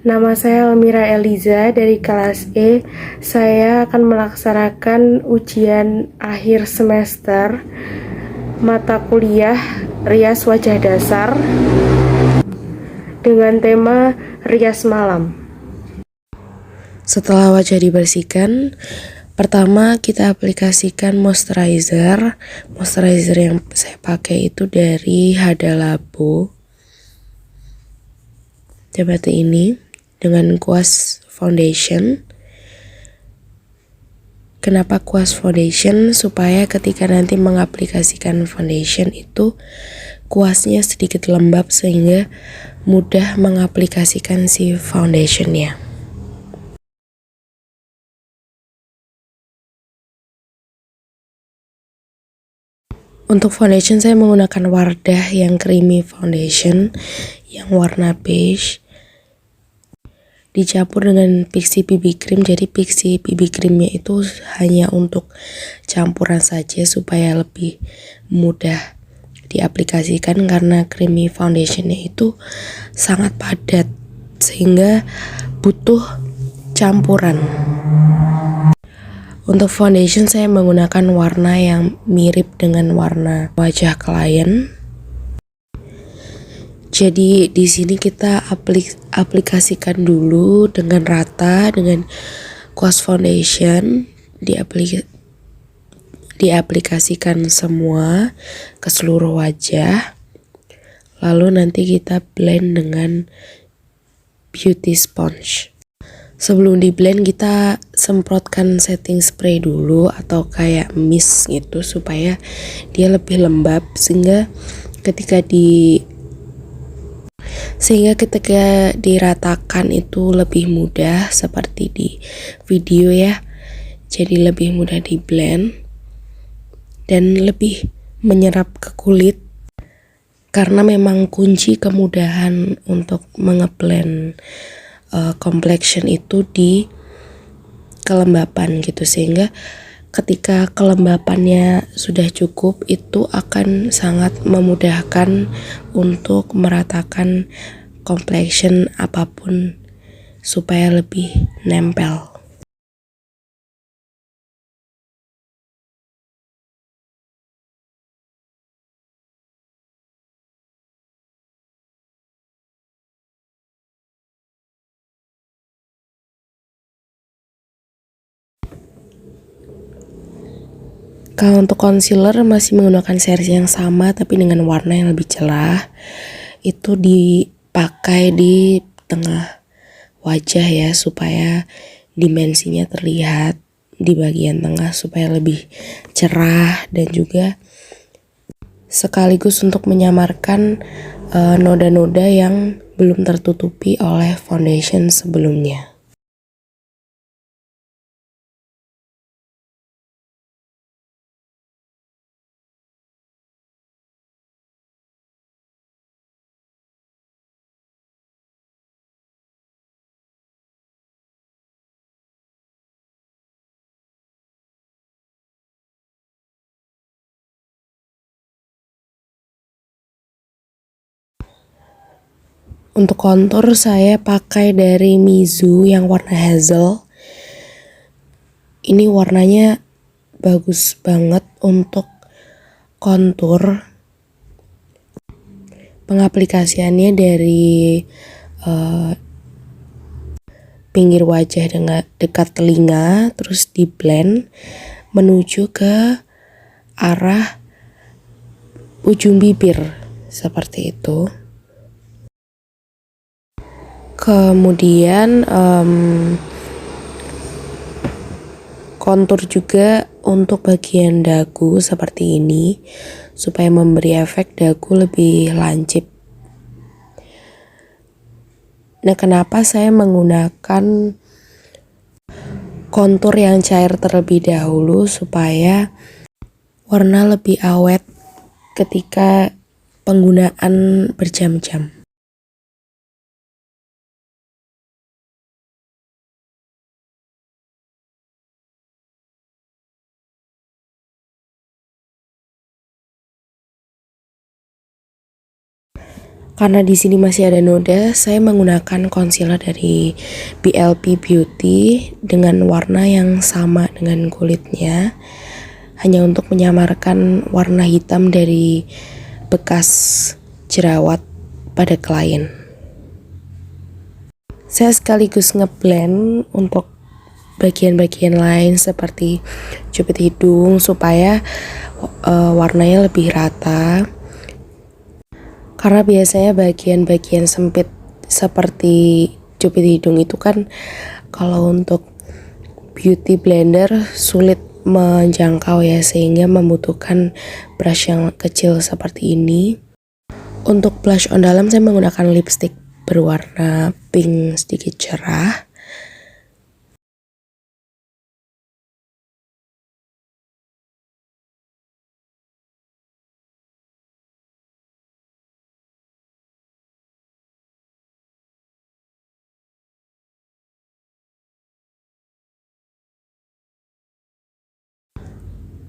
Nama saya Elmira Eliza dari kelas E. Saya akan melaksanakan ujian akhir semester mata kuliah Rias Wajah Dasar dengan tema Rias Malam. Setelah wajah dibersihkan, pertama kita aplikasikan moisturizer. Moisturizer yang saya pakai itu dari Hada Labo, seperti ini, dengan kuas foundation. Kenapa kuas foundation? Supaya ketika nanti mengaplikasikan foundation itu kuasnya sedikit lembab sehingga mudah mengaplikasikan si foundationnya. Untuk foundation saya menggunakan Wardah yang creamy foundation yang warna beige dicampur dengan Pixi BB Cream. Jadi Pixi BB Creamnya itu hanya untuk campuran saja supaya lebih mudah diaplikasikan, karena creamy foundationnya itu sangat padat sehingga butuh campuran. Untuk foundation saya menggunakan warna yang mirip dengan warna wajah klien. Jadi di sini kita aplikasikan dulu dengan rata dengan kuas foundation, diaplikasikan semua ke seluruh wajah. Lalu nanti kita blend dengan beauty sponge. Sebelum di blend kita semprotkan setting spray dulu atau kayak mist gitu supaya dia lebih lembab sehingga ketika diratakan itu lebih mudah seperti di video ya. Jadi lebih mudah di blend dan lebih menyerap ke kulit, karena memang kunci kemudahan untuk mengeblend complexion itu di kelembapan gitu, sehingga ketika kelembapannya sudah cukup itu akan sangat memudahkan untuk meratakan complexion apapun supaya lebih nempel. Kalau untuk concealer masih menggunakan series yang sama tapi dengan warna yang lebih cerah. Itu dipakai di tengah wajah ya, supaya dimensinya terlihat di bagian tengah supaya lebih cerah, dan juga sekaligus untuk menyamarkan noda-noda yang belum tertutupi oleh foundation sebelumnya. Untuk kontur saya pakai dari Mizu yang warna hazel. Ini warnanya bagus banget untuk kontur. Pengaplikasiannya dari pinggir wajah dengan dekat telinga, terus di blend menuju ke arah ujung bibir seperti itu. Kemudian kontur juga untuk bagian dagu seperti ini supaya memberi efek dagu lebih lancip. Nah, kenapa saya menggunakan kontur yang cair terlebih dahulu? Supaya warna lebih awet ketika penggunaan berjam-jam. Karena di sini masih ada noda, saya menggunakan concealer dari BLP Beauty dengan warna yang sama dengan kulitnya, hanya untuk menyamarkan warna hitam dari bekas jerawat pada klien. Saya sekaligus ngeblend untuk bagian-bagian lain seperti cupid hidung supaya warnanya lebih rata. Karena biasanya bagian-bagian sempit seperti cupid hidung itu kan kalau untuk beauty blender sulit menjangkau ya, sehingga membutuhkan brush yang kecil seperti ini. Untuk blush on dalam saya menggunakan lipstick berwarna pink sedikit cerah.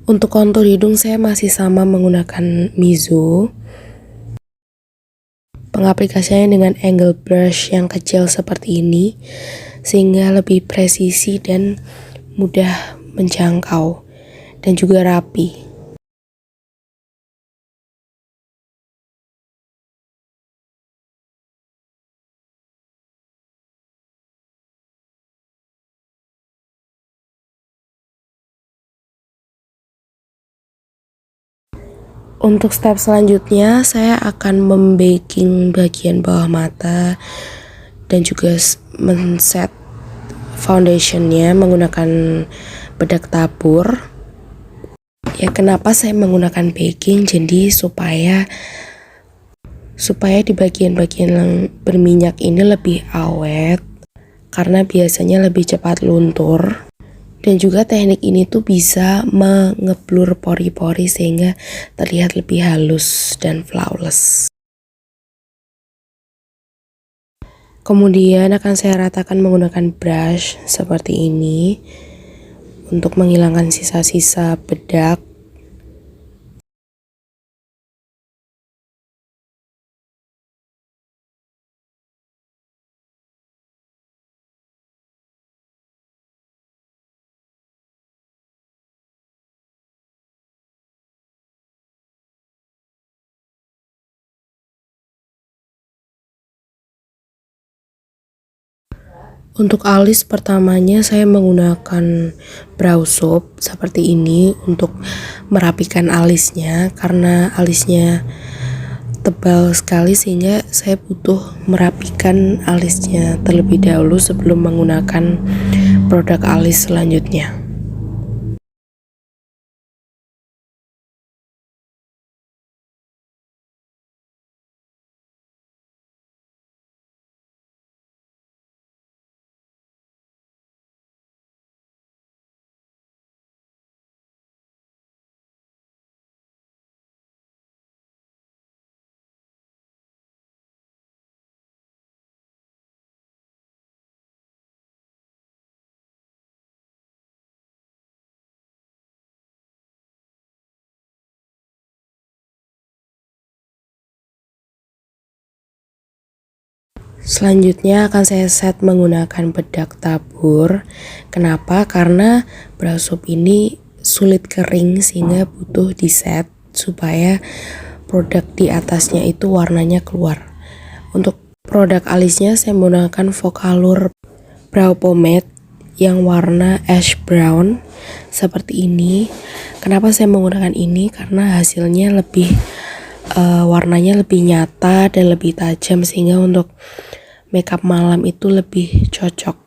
Untuk kontur hidung saya masih sama menggunakan Mizo. Pengaplikasiannya dengan angle brush yang kecil seperti ini, sehingga lebih presisi dan mudah menjangkau dan juga rapi. Untuk step selanjutnya saya akan membaking bagian bawah mata dan juga men-set foundationnya menggunakan bedak tabur. Ya, kenapa saya menggunakan baking? Jadi supaya di bagian-bagian yang berminyak ini lebih awet, karena biasanya lebih cepat luntur. Dan juga teknik ini tuh bisa mengeblur pori-pori sehingga terlihat lebih halus dan flawless. Kemudian akan saya ratakan menggunakan brush seperti ini untuk menghilangkan sisa-sisa bedak. Untuk alis pertamanya saya menggunakan brow soap seperti ini untuk merapikan alisnya, karena alisnya tebal sekali sehingga saya butuh merapikan alisnya terlebih dahulu sebelum menggunakan produk alis selanjutnya. Selanjutnya akan saya set menggunakan bedak tabur. Kenapa? Karena brow soap ini sulit kering sehingga butuh di set supaya produk di atasnya itu warnanya keluar. Untuk produk alisnya saya menggunakan Vocalour brow pomade yang warna ash brown seperti ini. Kenapa saya menggunakan ini? Karena hasilnya lebih warnanya lebih nyata dan lebih tajam sehingga untuk makeup malam itu lebih cocok.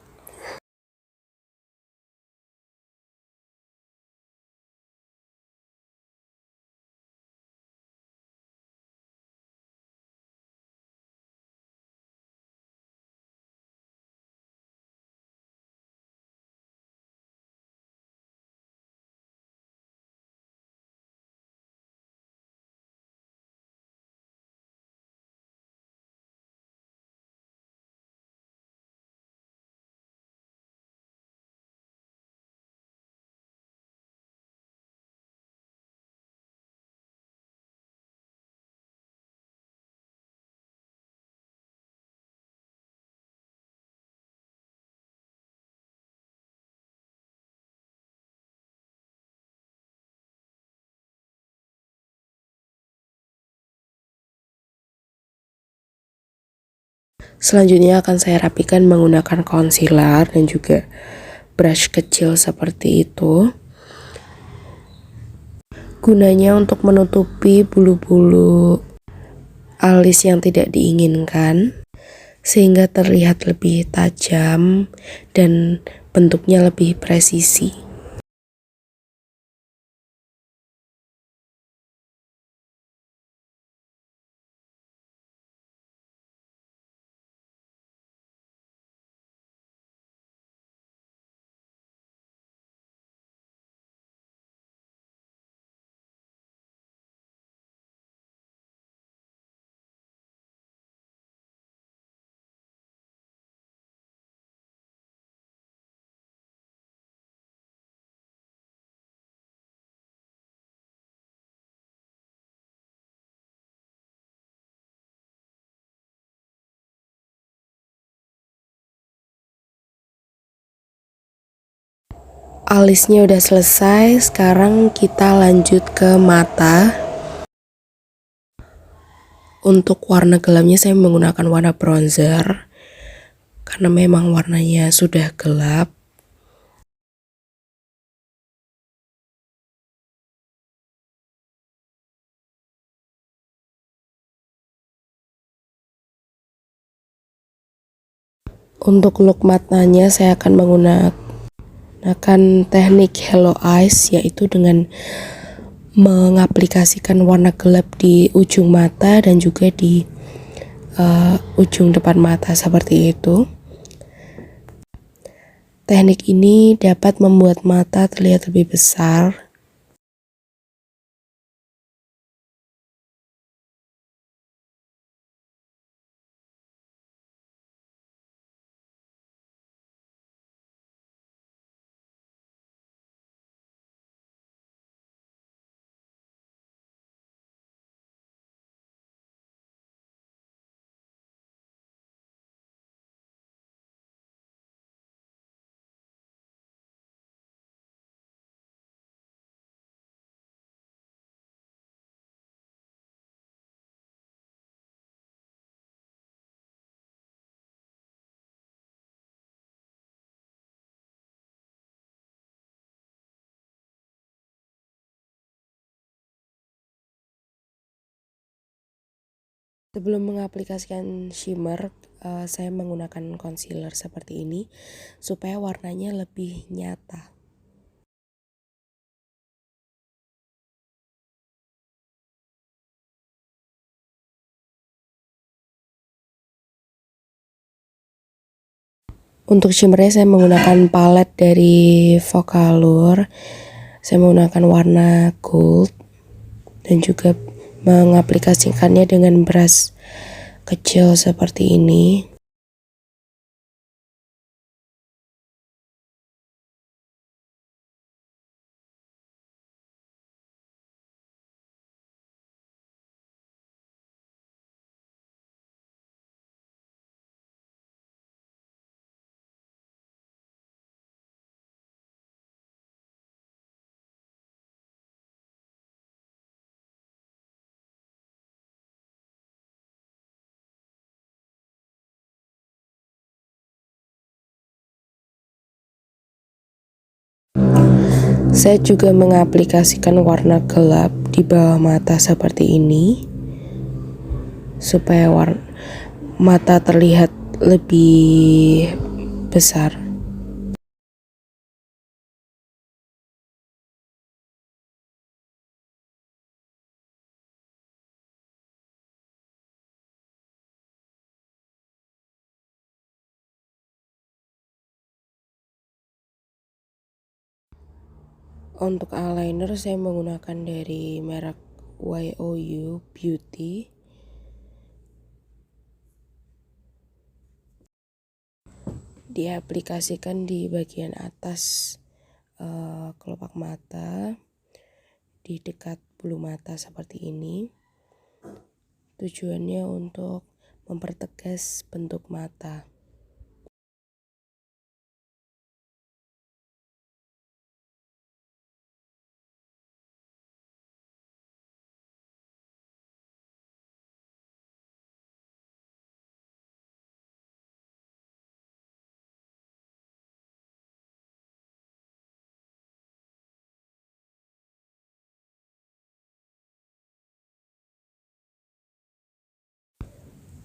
Selanjutnya akan saya rapikan menggunakan concealer dan juga brush kecil seperti itu. Gunanya untuk menutupi bulu-bulu alis yang tidak diinginkan, sehingga terlihat lebih tajam dan bentuknya lebih presisi. Alisnya udah selesai, sekarang kita lanjut ke mata. Untuk warna gelapnya saya menggunakan warna bronzer, karena memang warnanya sudah gelap. Untuk look matanya saya akan menggunakan teknik Hello Eyes, yaitu dengan mengaplikasikan warna gelap di ujung mata dan juga di ujung depan mata seperti itu. Teknik ini dapat membuat mata terlihat lebih besar. Sebelum mengaplikasikan shimmer, saya menggunakan concealer seperti ini supaya warnanya lebih nyata. Untuk shimmernya saya menggunakan palette dari Vocalour. Saya menggunakan warna gold dan juga mengaplikasikannya dengan brush kecil seperti ini. Saya juga mengaplikasikan warna gelap di bawah mata seperti ini supaya mata terlihat lebih besar. Untuk eyeliner saya menggunakan dari merek YOU Beauty. Diaplikasikan di bagian atas kelopak mata, di dekat bulu mata seperti ini. Tujuannya untuk mempertegas bentuk mata.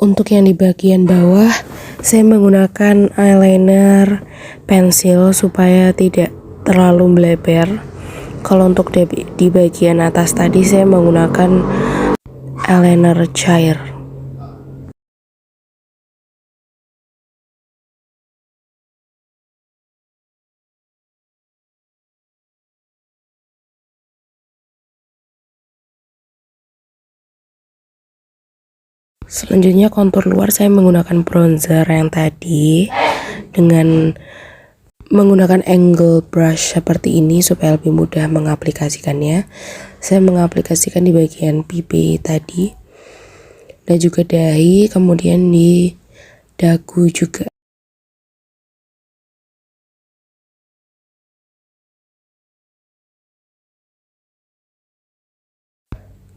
Untuk yang di bagian bawah, saya menggunakan eyeliner pensil supaya tidak terlalu melebar. Kalau untuk di bagian atas tadi, saya menggunakan eyeliner cair. Selanjutnya kontur luar saya menggunakan bronzer yang tadi dengan menggunakan angle brush seperti ini supaya lebih mudah mengaplikasikannya. Saya mengaplikasikan di bagian pipi tadi dan juga dahi, kemudian di dagu juga.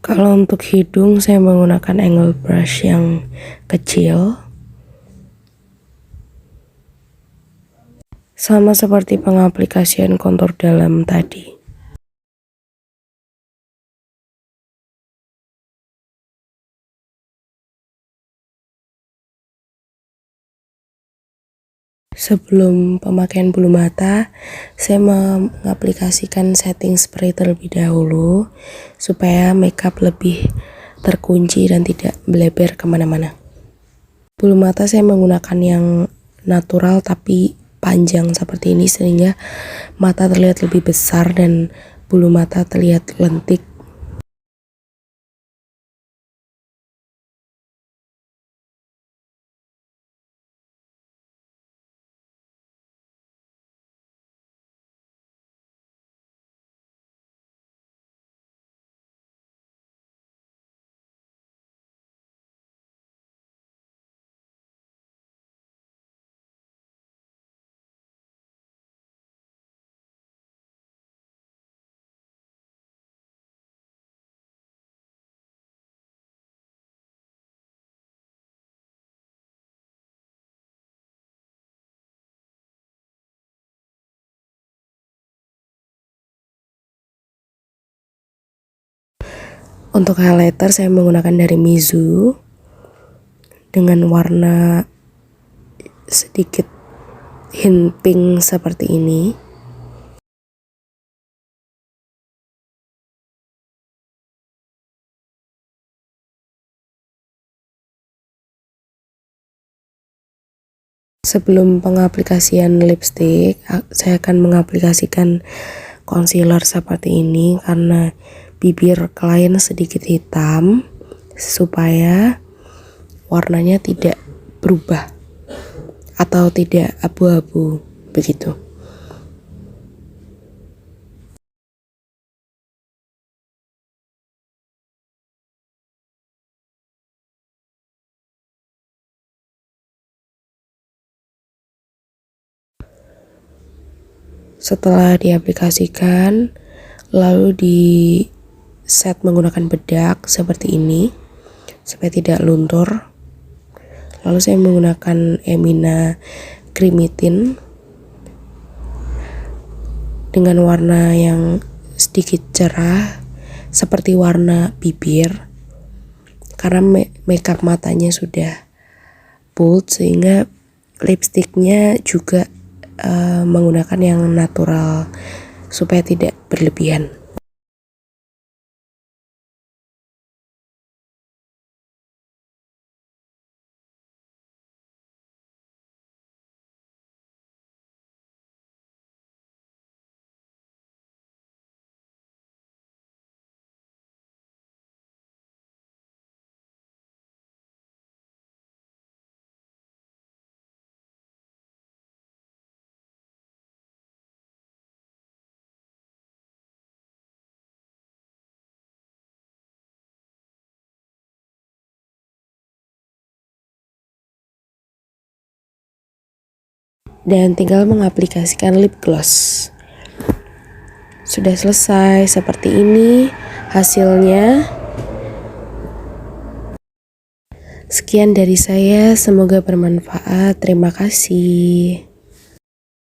Kalau untuk hidung saya menggunakan angle brush yang kecil. Sama seperti pengaplikasian kontur dalam tadi. Sebelum pemakaian bulu mata, saya mengaplikasikan setting spray terlebih dahulu supaya makeup lebih terkunci dan tidak melebar kemana-mana. Bulu mata saya menggunakan yang natural tapi panjang seperti ini sehingga mata terlihat lebih besar dan bulu mata terlihat lentik. Untuk highlighter saya menggunakan dari Mizu dengan warna sedikit hint pink seperti ini. Sebelum pengaplikasian lipstick, saya akan mengaplikasikan concealer seperti ini karena bibir klien sedikit hitam supaya warnanya tidak berubah atau tidak abu-abu begitu. Setelah diaplikasikan, lalu di set menggunakan bedak seperti ini supaya tidak luntur. Lalu saya menggunakan Emina Creamy Tint dengan warna yang sedikit cerah seperti warna bibir karena makeup matanya sudah bold sehingga lipstiknya juga menggunakan yang natural supaya tidak berlebihan. Dan tinggal mengaplikasikan lip gloss. Sudah selesai seperti ini hasilnya. Sekian dari saya, semoga bermanfaat. Terima kasih.